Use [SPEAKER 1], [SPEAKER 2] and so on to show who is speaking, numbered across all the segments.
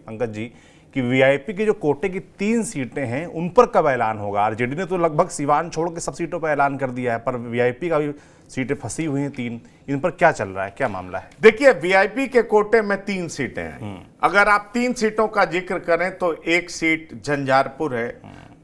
[SPEAKER 1] पंकज जी कि वीआईपी के जो कोटे की 3 सीटें हैं उन पर कब ऐलान होगा? आरजेडी ने तो लगभग सीवान छोड़ के सब सीटों पर ऐलान कर दिया है, पर वीआईपी का भी सीटें फंसी हुई हैं 3। इन पर क्या चल रहा है, क्या मामला है?
[SPEAKER 2] देखिए, वीआईपी के कोटे में 3 सीटें हैं। अगर आप 3 सीटों का जिक्र करें तो एक सीट झंझारपुर है,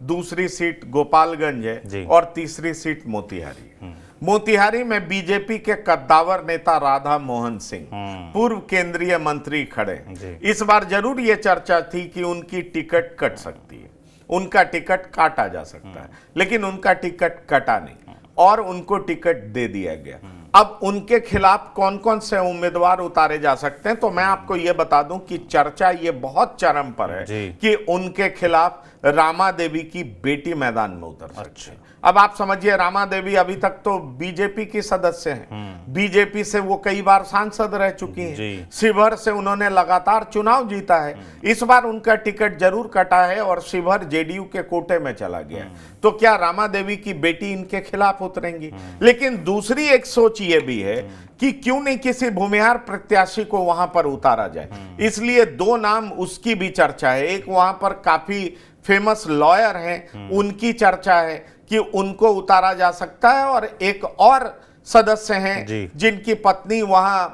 [SPEAKER 2] दूसरी सीट गोपालगंज है और तीसरी सीट मोतिहारी है। मोतिहारी में बीजेपी के कद्दावर नेता राधा मोहन सिंह, पूर्व केंद्रीय मंत्री खड़े। इस बार जरूर ये चर्चा थी कि उनकी टिकट कट सकती है, उनका टिकट काटा जा सकता है, लेकिन उनका टिकट कटा नहीं और उनको टिकट दे दिया गया। अब उनके खिलाफ कौन कौन से उम्मीदवार उतारे जा सकते हैं, तो मैं आपको यह बता दूं कि चर्चा ये बहुत चरम पर है कि उनके खिलाफ रामा देवी की बेटी मैदान में उतर सकती है। अब आप समझिए, रामा देवी अभी तक तो बीजेपी की सदस्य हैं, बीजेपी से वो कई बार सांसद रह चुकी हैं, शिवहर से उन्होंने लगातार चुनाव जीता है। इस बार उनका टिकट जरूर कटा है और शिवहर जेडीयू के कोटे में चला गया। तो क्या रामा देवी की बेटी इनके खिलाफ उतरेंगी? लेकिन दूसरी एक सोच ये भी है कि क्यों नहीं किसी भूमिहार प्रत्याशी को वहां पर उतारा जाए। इसलिए 2 नाम उसकी भी चर्चा है। एक वहां पर काफी फेमस लॉयर हैं, उनकी चर्चा है कि उनको उतारा जा सकता है, और एक और सदस्य हैं जिनकी पत्नी वहां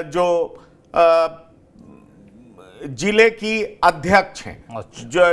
[SPEAKER 2] जो जिले की अध्यक्ष हैं,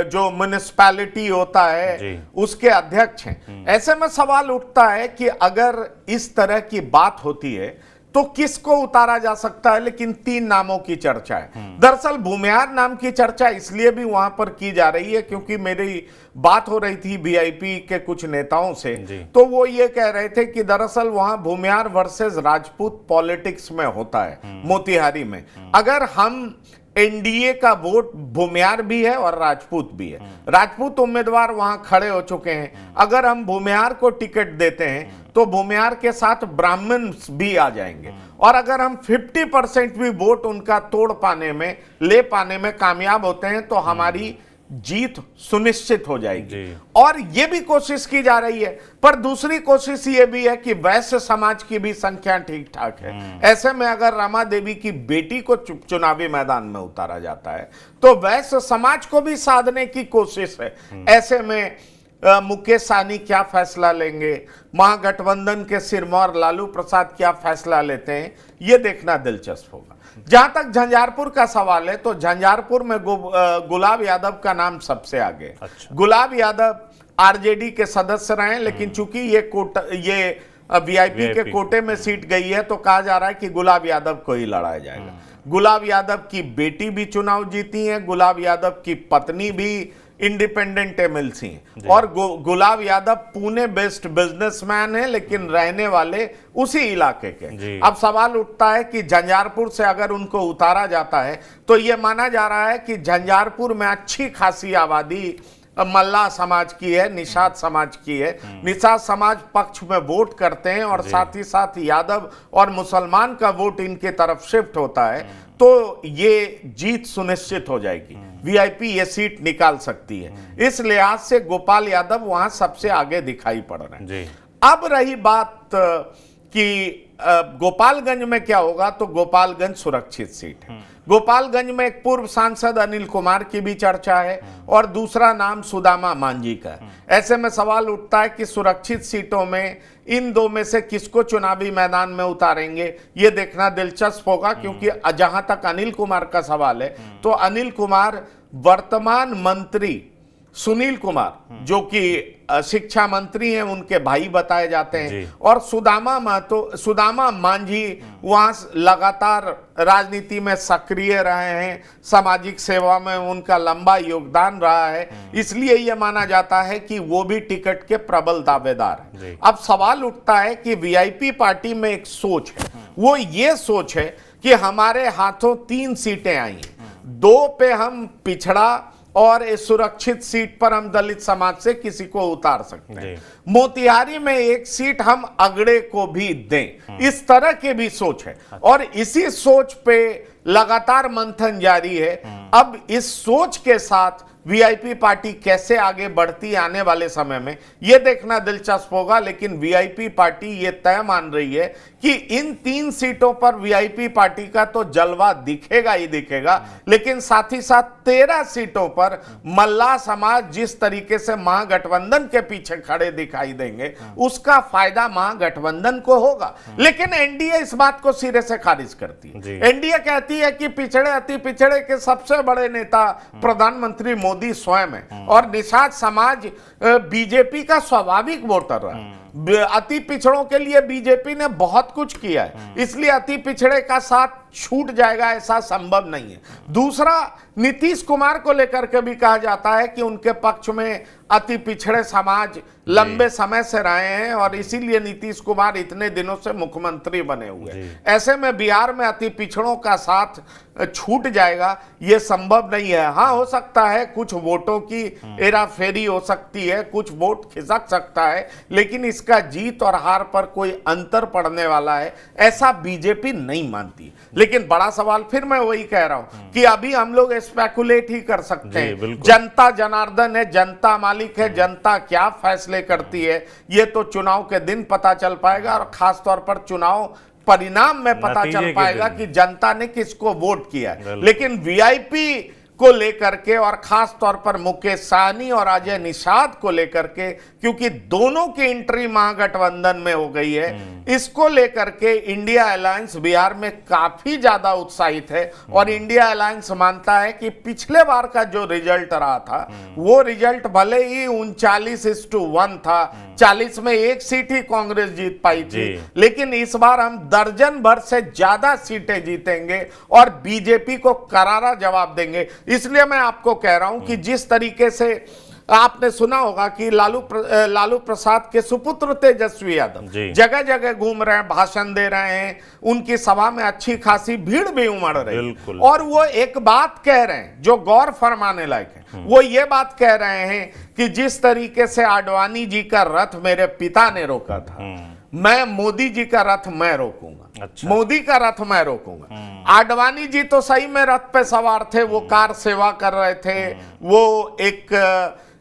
[SPEAKER 2] जो म्युनिसिपैलिटी होता है उसके अध्यक्ष हैं। ऐसे में सवाल उठता है कि अगर इस तरह की बात होती है तो किसको उतारा जा सकता है। लेकिन 3 नामों की चर्चा है। दरअसल भूमिहार नाम की चर्चा इसलिए भी वहां पर की जा रही है क्योंकि मेरी बात हो रही थी वीआईपी के कुछ नेताओं से, तो वो ये कह रहे थे कि दरअसल वहां भूमिहार वर्सेस राजपूत पॉलिटिक्स में होता है मोतिहारी में। अगर हम एनडीए का वोट भूमिहार भी है और राजपूत भी है, राजपूत उम्मीदवार वहां खड़े हो चुके हैं। अगर हम भूमिहार को टिकट देते हैं तो भूमिहार के साथ ब्राह्मण भी आ जाएंगे, और अगर हम 50% भी वोट उनका तोड़ पाने में, ले पाने में कामयाब होते हैं तो हमारी जीत सुनिश्चित हो जाएगी। और यह भी कोशिश की जा रही है। पर दूसरी कोशिश यह भी है कि वैश्य समाज की भी संख्या ठीक ठाक है। ऐसे में अगर रमा देवी की बेटी को चुनावी मैदान में उतारा जाता है तो वैश्य समाज को भी साधने की कोशिश है। ऐसे में मुकेश सहनी क्या फैसला लेंगे, महागठबंधन के सिरमौर लालू प्रसाद क्या फैसला लेते हैं, यह देखना दिलचस्प होगा। जहां तक झंझारपुर का सवाल है तो झंझारपुर में गुलाब यादव का नाम सबसे आगे। गुलाब यादव आरजेडी के सदस्य रहे, लेकिन चूंकि ये वीआईपी के कोटे में सीट गई है तो कहा जा रहा है कि गुलाब यादव को ही लड़ाया जाएगा। गुलाब यादव की बेटी भी चुनाव जीती है, गुलाब यादव की पत्नी भी इंडिपेंडेंट एमएलसी हैं, और गुलाब यादव पुणे बेस्ड बिजनेसमैन है लेकिन रहने वाले उसी इलाके के। अब सवाल उठता है कि झंझारपुर से अगर उनको उतारा जाता है तो यह माना जा रहा है कि झंझारपुर में अच्छी खासी आबादी मल्ला समाज की है, निषाद समाज की है। निषाद समाज पक्ष में वोट करते हैं और साथ ही साथ यादव और मुसलमान का वोट इनके तरफ शिफ्ट होता है, तो ये जीत सुनिश्चित हो जाएगी। वीआईपी ये सीट निकाल सकती है। इस लिहाज से गोपाल यादव वहां सबसे आगे दिखाई पड़ रहे हैं। अब रही बात कि गोपालगंज में क्या होगा, तो गोपालगंज सुरक्षित सीट है। गोपालगंज में एक पूर्व सांसद अनिल कुमार की भी चर्चा है और दूसरा नाम सुदामा मांझी का है। ऐसे में सवाल उठता है कि सुरक्षित सीटों में इन 2 में से किसको चुनावी मैदान में उतारेंगे, यह देखना दिलचस्प होगा। क्योंकि जहां तक अनिल कुमार का सवाल है तो अनिल कुमार वर्तमान मंत्री सुनील कुमार जो कि शिक्षा मंत्री हैं उनके भाई बताए जाते हैं, और सुदामा मांझी वहां लगातार राजनीति में सक्रिय रहे हैं, सामाजिक सेवा में उनका लंबा योगदान रहा है, इसलिए यह माना जाता है कि वो भी टिकट के प्रबल दावेदार हैं। अब सवाल उठता है कि वीआईपी पार्टी में एक सोच है, वो ये सोच है कि हमारे हाथों 3 सीटें आई हैं, 2 पे हम पिछड़ा और इस सुरक्षित सीट पर हम दलित समाज से किसी को उतार सकते हैं, मोतिहारी में 1 सीट हम अगड़े को भी दें, इस तरह की भी सोच है। और इसी सोच पे लगातार मंथन जारी है। अब इस सोच के साथ वीआईपी पार्टी कैसे आगे बढ़ती आने वाले समय में यह देखना दिलचस्प होगा। लेकिन वीआईपी पार्टी यह तय मान रही है कि इन 3 सीटों पर वीआईपी पार्टी का तो जलवा दिखेगा ही दिखेगा, लेकिन साथ ही साथ 13 सीटों पर मल्लाह समाज जिस तरीके से महागठबंधन के पीछे खड़े दिखाई देंगे, उसका फायदा महागठबंधन को होगा। लेकिन एनडीए इस बात को सिरे से खारिज करती है। एनडीए कहती है कि पिछड़े अति पिछड़े के सबसे बड़े नेता प्रधानमंत्री मोदी स्वयं है और निषाद समाज बीजेपी का स्वाभाविक वोटर रहा है। अति पिछड़ों के लिए बीजेपी ने बहुत कुछ किया है, इसलिए अति पिछड़े का साथ छूट जाएगा ऐसा संभव नहीं है। दूसरा, नीतीश कुमार को लेकर के भी कहा जाता है कि उनके पक्ष में अति पिछड़े समाज लंबे समय से रहे हैं और इसीलिए नीतीश कुमार इतने दिनों से मुख्यमंत्री बने हुए हैं। ऐसे में बिहार में अति पिछड़ों का साथ छूट जाएगा ये संभव नहीं है। हाँ, हो सकता है कुछ वोटों की हेराफेरी हो सकती है, कुछ वोट खिसक सकता है, लेकिन इसका जीत और हार पर कोई अंतर पड़ने वाला है ऐसा बीजेपी नहीं मानती। लेकिन बड़ा सवाल फिर मैं वही कह रहा हूं कि अभी हम लोग स्पेकुलेट ही कर सकते हैं। जनता जनार्दन है, जनता मालिक है, जनता क्या फैसले करती है ये तो चुनाव के दिन पता चल पाएगा और खास तौर पर चुनाव परिणाम में पता चल पाएगा कि जनता ने किसको वोट किया है। लेकिन वीआईपी को लेकर के और खास तौर पर मुकेश सहनी और अजय निषाद को लेकर के, क्योंकि दोनों की एंट्री महागठबंधन में हो गई है, इसको लेकर के इंडिया अलायंस बिहार में काफी ज्यादा उत्साहित है। और इंडिया अलायंस मानता है कि पिछले बार का जो रिजल्ट रहा था वो रिजल्ट भले ही 39:1 था, 40 में 1 सीट ही कांग्रेस जीत पाई थी, लेकिन इस बार हम दर्जन भर से ज्यादा सीटें जीतेंगे और बीजेपी को करारा जवाब देंगे। इसलिए मैं आपको कह रहा हूं कि जिस तरीके से आपने सुना होगा कि लालू प्रसाद के सुपुत्र तेजस्वी यादव जगह जगह घूम रहे हैं, भाषण दे रहे हैं, उनकी सभा में अच्छी खासी भीड़ भी उमड़ रही है और वो एक बात कह रहे हैं जो गौर फरमाने लायक है। वो ये बात कह रहे हैं कि जिस तरीके से आडवाणी जी का रथ मेरे पिता ने रोका था, मैं मोदी जी का रथ मैं रोकूंगा। अच्छा। मोदी का रथ मैं रोकूंगा। आडवाणी जी तो सही में रथ पे सवार थे, वो कार सेवा कर रहे थे, वो एक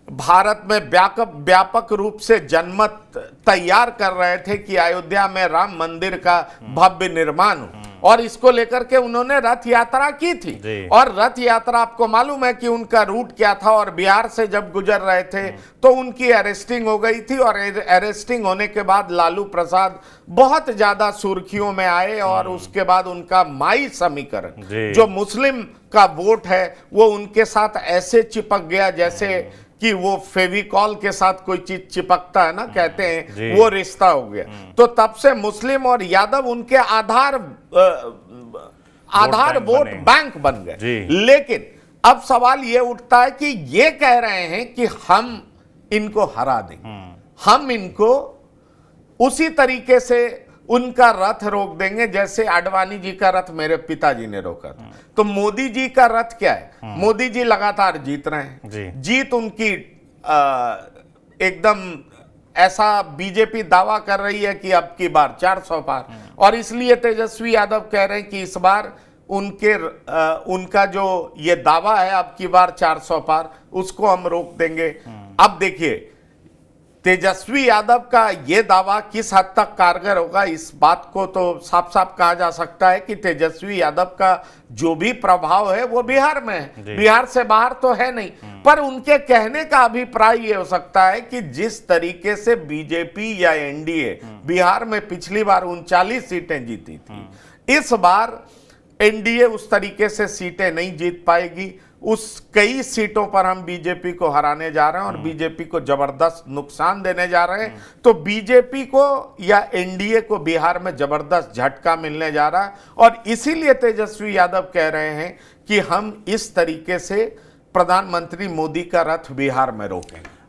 [SPEAKER 2] भारत में व्यापक रूप से जनमत तैयार कर रहे थे कि अयोध्या में राम मंदिर का भव्य निर्माण हो, और इसको लेकर के उन्होंने रथ यात्रा की थी। और रथ यात्रा आपको मालूम है कि उनका रूट क्या था, और बिहार से जब गुजर रहे थे तो उनकी अरेस्टिंग हो गई थी, और अरेस्टिंग होने के बाद लालू प्रसाद बहुत ज्यादा सुर्खियों में आए और उसके बाद उनका माई समीकरण जो मुस्लिम का वोट है वो उनके साथ ऐसे चिपक गया जैसे कि वो फेविकॉल के साथ कोई चीज चिपकता है ना, कहते हैं, वो रिश्ता हो गया। तो तब से मुस्लिम और यादव उनके आधार वोट बैंक बन गए। लेकिन अब सवाल ये उठता है कि ये कह रहे हैं कि हम इनको हरा देंगे, हम इनको उसी तरीके से उनका रथ रोक देंगे जैसे आडवाणी जी का रथ मेरे पिताजी ने रोका था। तो मोदी जी का रथ क्या है? मोदी जी लगातार जीत रहे हैं, जीत उनकी एकदम ऐसा बीजेपी दावा कर रही है कि अब की बार 400 पार, और इसलिए तेजस्वी यादव कह रहे हैं कि इस बार उनका जो ये दावा है अब की बार 400 पार, उसको हम रोक देंगे। अब देखिए तेजस्वी यादव का यह दावा किस हद तक कारगर होगा, इस बात को तो साफ साफ कहा जा सकता है कि तेजस्वी यादव का जो भी प्रभाव है वो बिहार में है, बिहार से बाहर तो है नहीं। पर उनके कहने का अभिप्राय ये हो सकता है कि जिस तरीके से बीजेपी या एनडीए बिहार में पिछली बार 39 सीटें जीती थी, इस बार एनडीए उस तरीके से सीटें नहीं जीत पाएगी। उस कई सीटों पर हम बीजेपी को हराने जा रहे हैं और बीजेपी को जबरदस्त नुकसान देने जा रहे हैं। तो बीजेपी को या एनडीए को बिहार में जबरदस्त झटका मिलने जा रहा है, और इसीलिए तेजस्वी यादव कह रहे हैं कि हम इस तरीके से प्रधानमंत्री मोदी का रथ बिहार में रोकेंगे।